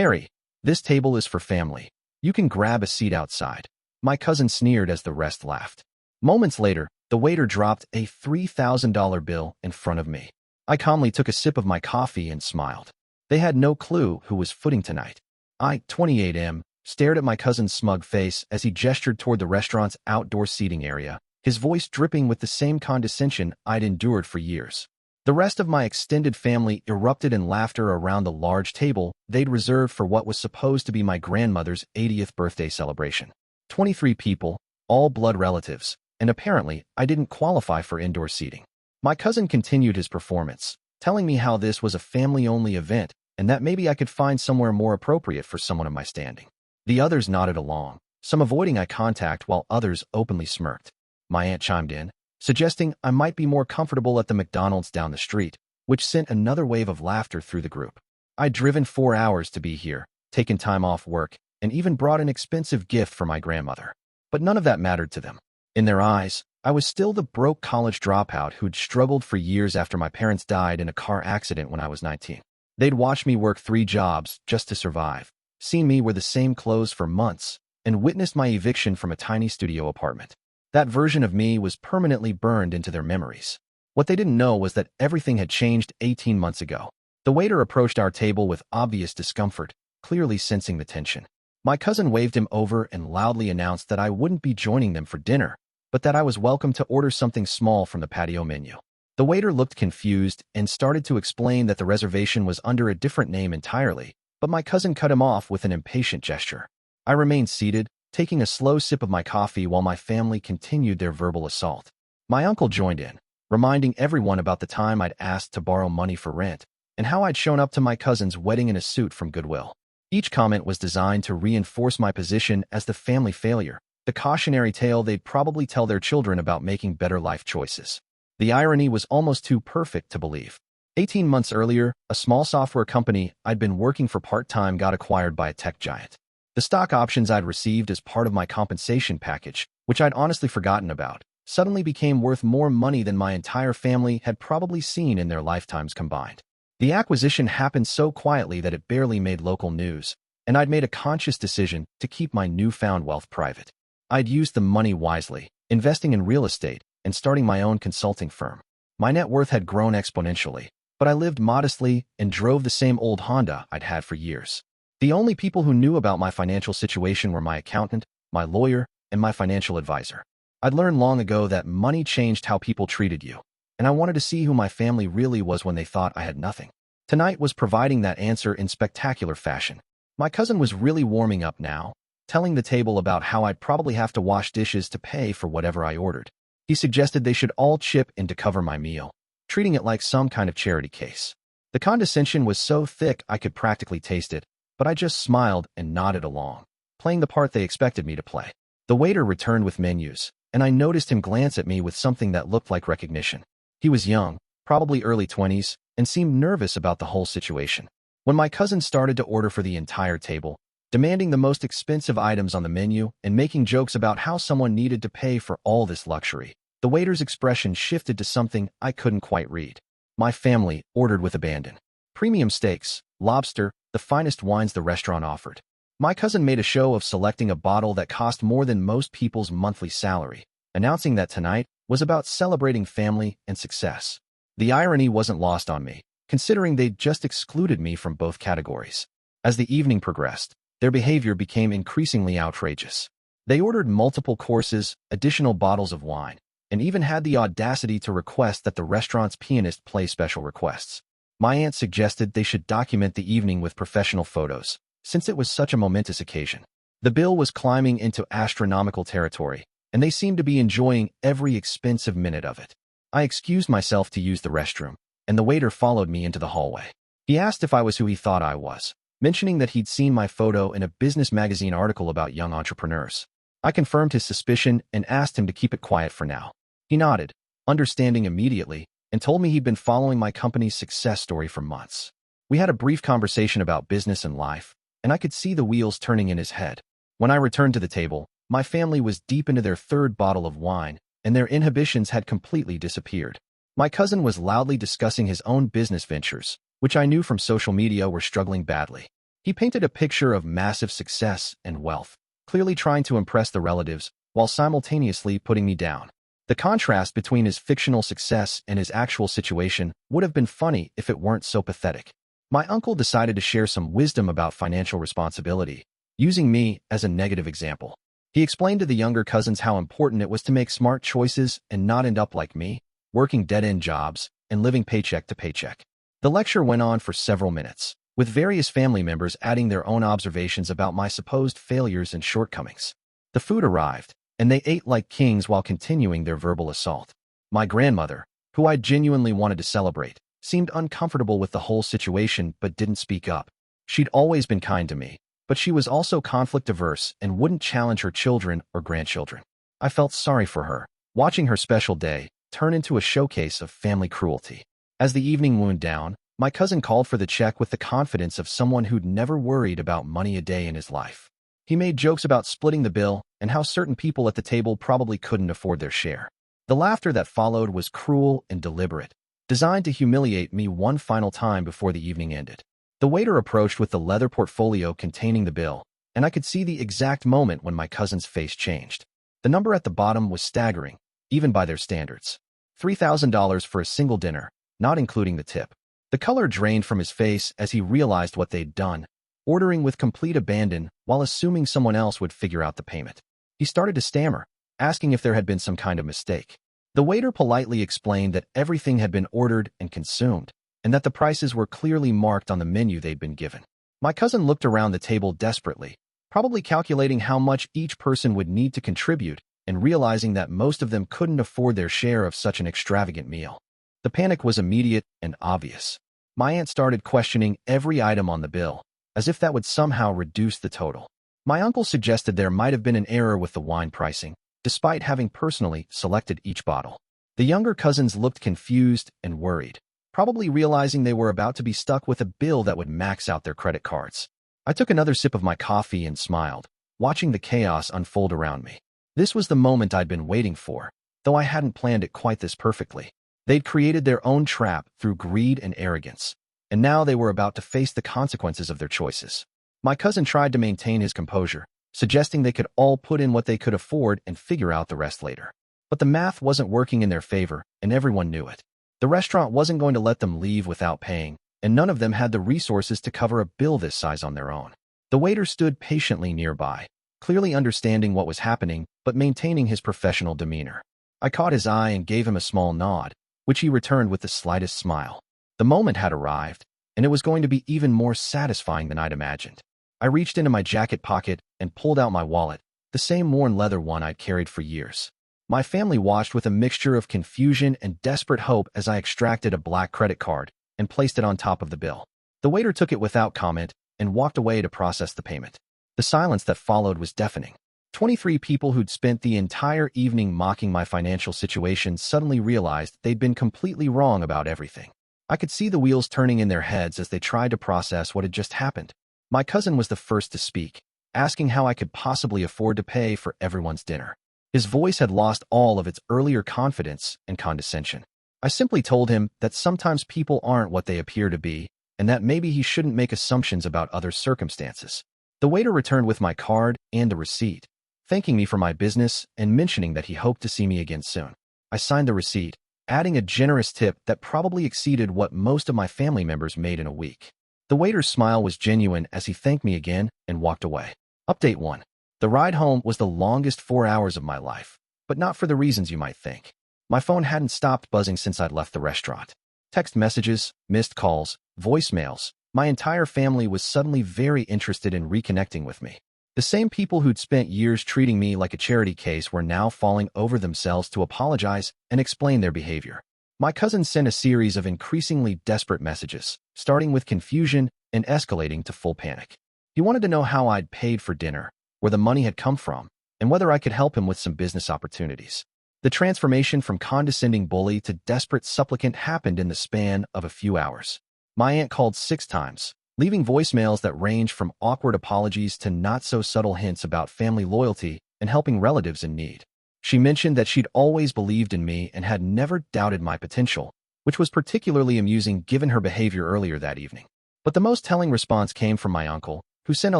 "Harry, this table is for family. You can grab a seat outside." My cousin sneered as the rest laughed. Moments later, the waiter dropped a $3,000 bill in front of me. I calmly took a sip of my coffee and smiled. They had no clue who was footing tonight. I, 28M, stared at my cousin's smug face as he gestured toward the restaurant's outdoor seating area, his voice dripping with the same condescension I'd endured for years. The rest of my extended family erupted in laughter around the large table they'd reserved for what was supposed to be my grandmother's 80th birthday celebration. 23 people, all blood relatives, and apparently I didn't qualify for indoor seating. My cousin continued his performance, telling me how this was a family-only event and that maybe I could find somewhere more appropriate for someone of my standing. The others nodded along, some avoiding eye contact while others openly smirked. My aunt chimed in, suggesting I might be more comfortable at the McDonald's down the street, which sent another wave of laughter through the group. I'd driven 4 hours to be here, taken time off work, and even brought an expensive gift for my grandmother. But none of that mattered to them. In their eyes, I was still the broke college dropout who'd struggled for years after my parents died in a car accident when I was 19. They'd watched me work 3 jobs just to survive, seen me wear the same clothes for months, and witnessed my eviction from a tiny studio apartment. That version of me was permanently burned into their memories. What they didn't know was that everything had changed 18 months ago. The waiter approached our table with obvious discomfort, clearly sensing the tension. My cousin waved him over and loudly announced that I wouldn't be joining them for dinner, but that I was welcome to order something small from the patio menu. The waiter looked confused and started to explain that the reservation was under a different name entirely, but my cousin cut him off with an impatient gesture. I remained seated, taking a slow sip of my coffee while my family continued their verbal assault. My uncle joined in, reminding everyone about the time I'd asked to borrow money for rent and how I'd shown up to my cousin's wedding in a suit from Goodwill. Each comment was designed to reinforce my position as the family failure, the cautionary tale they'd probably tell their children about making better life choices. The irony was almost too perfect to believe. 18 months earlier, a small software company I'd been working for part-time got acquired by a tech giant. The stock options I'd received as part of my compensation package, which I'd honestly forgotten about, suddenly became worth more money than my entire family had probably seen in their lifetimes combined. The acquisition happened so quietly that it barely made local news, and I'd made a conscious decision to keep my newfound wealth private. I'd used the money wisely, investing in real estate and starting my own consulting firm. My net worth had grown exponentially, but I lived modestly and drove the same old Honda I'd had for years. The only people who knew about my financial situation were my accountant, my lawyer, and my financial advisor. I'd learned long ago that money changed how people treated you, and I wanted to see who my family really was when they thought I had nothing. Tonight was providing that answer in spectacular fashion. My cousin was really warming up now, telling the table about how I'd probably have to wash dishes to pay for whatever I ordered. He suggested they should all chip in to cover my meal, treating it like some kind of charity case. The condescension was so thick I could practically taste it, but I just smiled and nodded along, playing the part they expected me to play. The waiter returned with menus, and I noticed him glance at me with something that looked like recognition. He was young, probably early 20s, and seemed nervous about the whole situation. When my cousin started to order for the entire table, demanding the most expensive items on the menu and making jokes about how someone needed to pay for all this luxury, the waiter's expression shifted to something I couldn't quite read. My family ordered with abandon. Premium steaks, lobster, the finest wines the restaurant offered. My cousin made a show of selecting a bottle that cost more than most people's monthly salary, announcing that tonight was about celebrating family and success. The irony wasn't lost on me, considering they'd just excluded me from both categories. As the evening progressed, their behavior became increasingly outrageous. They ordered multiple courses, additional bottles of wine, and even had the audacity to request that the restaurant's pianist play special requests. My aunt suggested they should document the evening with professional photos, since it was such a momentous occasion. The bill was climbing into astronomical territory, and they seemed to be enjoying every expensive minute of it. I excused myself to use the restroom, and the waiter followed me into the hallway. He asked if I was who he thought I was, mentioning that he'd seen my photo in a business magazine article about young entrepreneurs. I confirmed his suspicion and asked him to keep it quiet for now. He nodded, understanding immediately, and told me he'd been following my company's success story for months. We had a brief conversation about business and life, and I could see the wheels turning in his head. When I returned to the table, my family was deep into their 3rd bottle of wine, and their inhibitions had completely disappeared. My cousin was loudly discussing his own business ventures, which I knew from social media were struggling badly. He painted a picture of massive success and wealth, clearly trying to impress the relatives while simultaneously putting me down. The contrast between his fictional success and his actual situation would have been funny if it weren't so pathetic. My uncle decided to share some wisdom about financial responsibility, using me as a negative example. He explained to the younger cousins how important it was to make smart choices and not end up like me, working dead-end jobs and living paycheck to paycheck. The lecture went on for several minutes, with various family members adding their own observations about my supposed failures and shortcomings. The food arrived, and they ate like kings while continuing their verbal assault. My grandmother, who I genuinely wanted to celebrate, seemed uncomfortable with the whole situation but didn't speak up. She'd always been kind to me, but she was also conflict-averse and wouldn't challenge her children or grandchildren. I felt sorry for her, watching her special day turn into a showcase of family cruelty. As the evening wound down, my cousin called for the check with the confidence of someone who'd never worried about money a day in his life. He made jokes about splitting the bill and how certain people at the table probably couldn't afford their share. The laughter that followed was cruel and deliberate, designed to humiliate me one final time before the evening ended. The waiter approached with the leather portfolio containing the bill, and I could see the exact moment when my cousin's face changed. The number at the bottom was staggering, even by their standards. $3,000 for a single dinner, not including the tip. The color drained from his face as he realized what they'd done, ordering with complete abandon while assuming someone else would figure out the payment. He started to stammer, asking if there had been some kind of mistake. The waiter politely explained that everything had been ordered and consumed, and that the prices were clearly marked on the menu they'd been given. My cousin looked around the table desperately, probably calculating how much each person would need to contribute and realizing that most of them couldn't afford their share of such an extravagant meal. The panic was immediate and obvious. My aunt started questioning every item on the bill, as if that would somehow reduce the total. My uncle suggested there might have been an error with the wine pricing, despite having personally selected each bottle. The younger cousins looked confused and worried, probably realizing they were about to be stuck with a bill that would max out their credit cards. I took another sip of my coffee and smiled, watching the chaos unfold around me. This was the moment I'd been waiting for, though I hadn't planned it quite this perfectly. They'd created their own trap through greed and arrogance, and now they were about to face the consequences of their choices. My cousin tried to maintain his composure, suggesting they could all put in what they could afford and figure out the rest later. But the math wasn't working in their favor, and everyone knew it. The restaurant wasn't going to let them leave without paying, and none of them had the resources to cover a bill this size on their own. The waiter stood patiently nearby, clearly understanding what was happening, but maintaining his professional demeanor. I caught his eye and gave him a small nod, which he returned with the slightest smile. The moment had arrived, and it was going to be even more satisfying than I'd imagined. I reached into my jacket pocket and pulled out my wallet, the same worn leather one I'd carried for years. My family watched with a mixture of confusion and desperate hope as I extracted a black credit card and placed it on top of the bill. The waiter took it without comment and walked away to process the payment. The silence that followed was deafening. 23 people who'd spent the entire evening mocking my financial situation suddenly realized they'd been completely wrong about everything. I could see the wheels turning in their heads as they tried to process what had just happened. My cousin was the first to speak, asking how I could possibly afford to pay for everyone's dinner. His voice had lost all of its earlier confidence and condescension. I simply told him that sometimes people aren't what they appear to be, and that maybe he shouldn't make assumptions about other circumstances. The waiter returned with my card and the receipt, thanking me for my business and mentioning that he hoped to see me again soon. I signed the receipt, adding a generous tip that probably exceeded what most of my family members made in a week. The waiter's smile was genuine as he thanked me again and walked away. Update 1. The ride home was the longest 4 hours of my life, but not for the reasons you might think. My phone hadn't stopped buzzing since I'd left the restaurant. Text messages, missed calls, voicemails. My entire family was suddenly very interested in reconnecting with me. The same people who'd spent years treating me like a charity case were now falling over themselves to apologize and explain their behavior. My cousin sent a series of increasingly desperate messages, starting with confusion and escalating to full panic. He wanted to know how I'd paid for dinner, where the money had come from, and whether I could help him with some business opportunities. The transformation from condescending bully to desperate supplicant happened in the span of a few hours. My aunt called 6 times, leaving voicemails that ranged from awkward apologies to not-so-subtle hints about family loyalty and helping relatives in need. She mentioned that she'd always believed in me and had never doubted my potential, which was particularly amusing given her behavior earlier that evening. But the most telling response came from my uncle, who sent a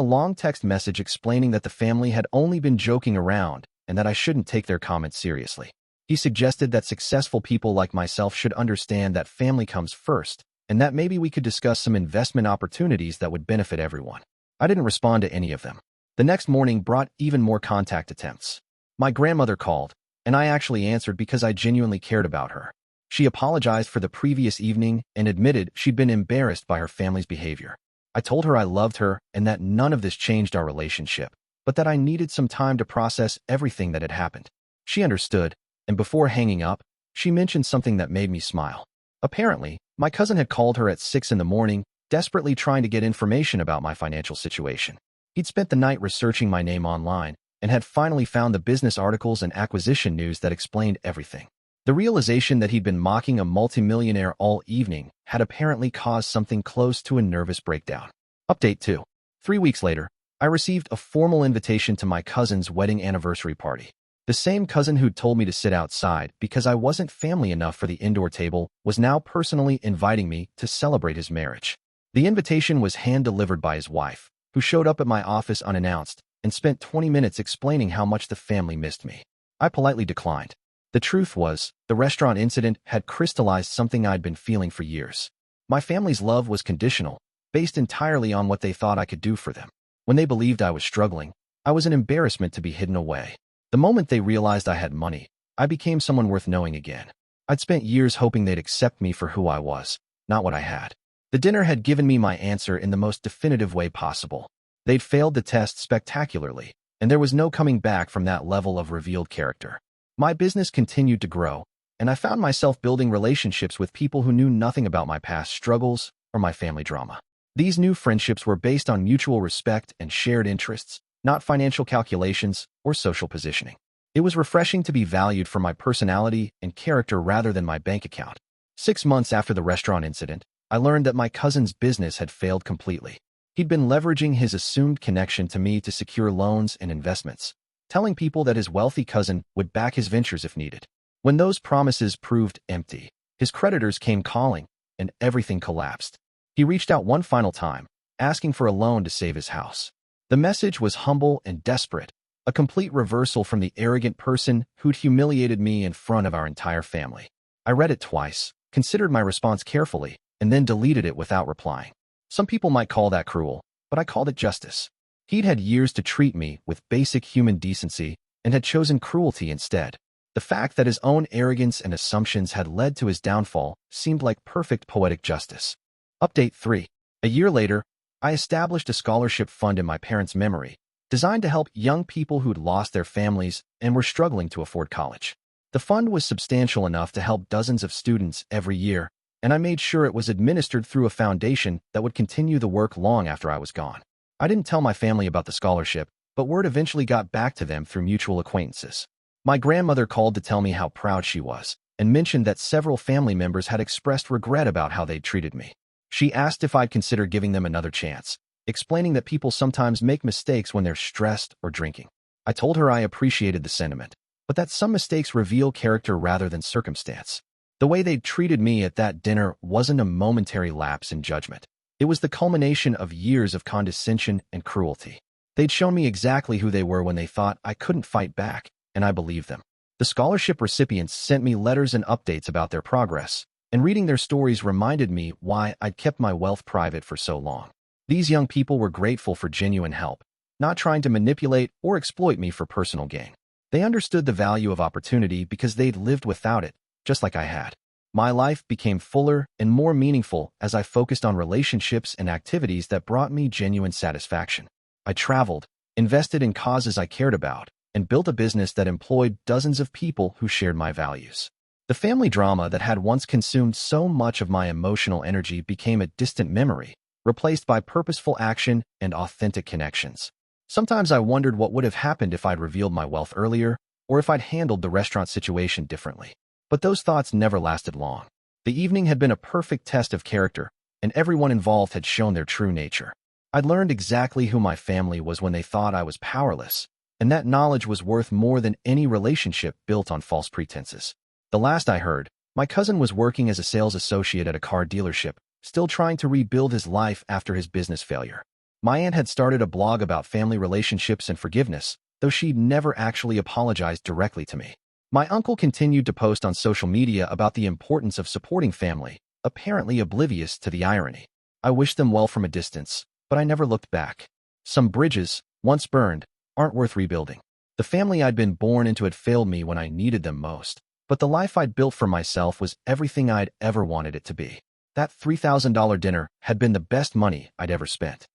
long text message explaining that the family had only been joking around and that I shouldn't take their comments seriously. He suggested that successful people like myself should understand that family comes first, and that maybe we could discuss some investment opportunities that would benefit everyone. I didn't respond to any of them. The next morning brought even more contact attempts. My grandmother called, and I actually answered because I genuinely cared about her. She apologized for the previous evening and admitted she'd been embarrassed by her family's behavior. I told her I loved her and that none of this changed our relationship, but that I needed some time to process everything that had happened. She understood, and before hanging up, she mentioned something that made me smile. Apparently, my cousin had called her at 6 in the morning, desperately trying to get information about my financial situation. He'd spent the night researching my name online and had finally found the business articles and acquisition news that explained everything. The realization that he'd been mocking a multimillionaire all evening had apparently caused something close to a nervous breakdown. Update 2. 3 weeks later, I received a formal invitation to my cousin's wedding anniversary party. The same cousin who'd told me to sit outside because I wasn't family enough for the indoor table was now personally inviting me to celebrate his marriage. The invitation was hand-delivered by his wife, who showed up at my office unannounced and spent 20 minutes explaining how much the family missed me. I politely declined. The truth was, the restaurant incident had crystallized something I'd been feeling for years. My family's love was conditional, based entirely on what they thought I could do for them. When they believed I was struggling, I was an embarrassment to be hidden away. The moment they realized I had money, I became someone worth knowing again. I'd spent years hoping they'd accept me for who I was, not what I had. The dinner had given me my answer in the most definitive way possible. They'd failed the test spectacularly, and there was no coming back from that level of revealed character. My business continued to grow, and I found myself building relationships with people who knew nothing about my past struggles or my family drama. These new friendships were based on mutual respect and shared interests, not financial calculations or social positioning. It was refreshing to be valued for my personality and character rather than my bank account. 6 months after the restaurant incident, I learned that my cousin's business had failed completely. He'd been leveraging his assumed connection to me to secure loans and investments, telling people that his wealthy cousin would back his ventures if needed. When those promises proved empty, his creditors came calling, and everything collapsed. He reached out one final time, asking for a loan to save his house. The message was humble and desperate, a complete reversal from the arrogant person who'd humiliated me in front of our entire family. I read it twice, considered my response carefully, and then deleted it without replying. Some people might call that cruel, but I called it justice. He'd had years to treat me with basic human decency and had chosen cruelty instead. The fact that his own arrogance and assumptions had led to his downfall seemed like perfect poetic justice. Update 3. A year later, I established a scholarship fund in my parents' memory, designed to help young people who'd lost their families and were struggling to afford college. The fund was substantial enough to help dozens of students every year, and I made sure it was administered through a foundation that would continue the work long after I was gone. I didn't tell my family about the scholarship, but word eventually got back to them through mutual acquaintances. My grandmother called to tell me how proud she was, and mentioned that several family members had expressed regret about how they'd treated me. She asked if I'd consider giving them another chance, explaining that people sometimes make mistakes when they're stressed or drinking. I told her I appreciated the sentiment, but that some mistakes reveal character rather than circumstance. The way they'd treated me at that dinner wasn't a momentary lapse in judgment. It was the culmination of years of condescension and cruelty. They'd shown me exactly who they were when they thought I couldn't fight back, and I believed them. The scholarship recipients sent me letters and updates about their progress, and reading their stories reminded me why I'd kept my wealth private for so long. These young people were grateful for genuine help, not trying to manipulate or exploit me for personal gain. They understood the value of opportunity because they'd lived without it, just like I had. My life became fuller and more meaningful as I focused on relationships and activities that brought me genuine satisfaction. I traveled, invested in causes I cared about, and built a business that employed dozens of people who shared my values. The family drama that had once consumed so much of my emotional energy became a distant memory, replaced by purposeful action and authentic connections. Sometimes I wondered what would have happened if I'd revealed my wealth earlier, or if I'd handled the restaurant situation differently. But those thoughts never lasted long. The evening had been a perfect test of character, and everyone involved had shown their true nature. I'd learned exactly who my family was when they thought I was powerless, and that knowledge was worth more than any relationship built on false pretenses. The last I heard, my cousin was working as a sales associate at a car dealership, still trying to rebuild his life after his business failure. My aunt had started a blog about family relationships and forgiveness, though she never actually apologized directly to me. My uncle continued to post on social media about the importance of supporting family, apparently oblivious to the irony. I wished them well from a distance, but I never looked back. Some bridges, once burned, aren't worth rebuilding. The family I'd been born into had failed me when I needed them most, but the life I'd built for myself was everything I'd ever wanted it to be. That $3,000 dinner had been the best money I'd ever spent.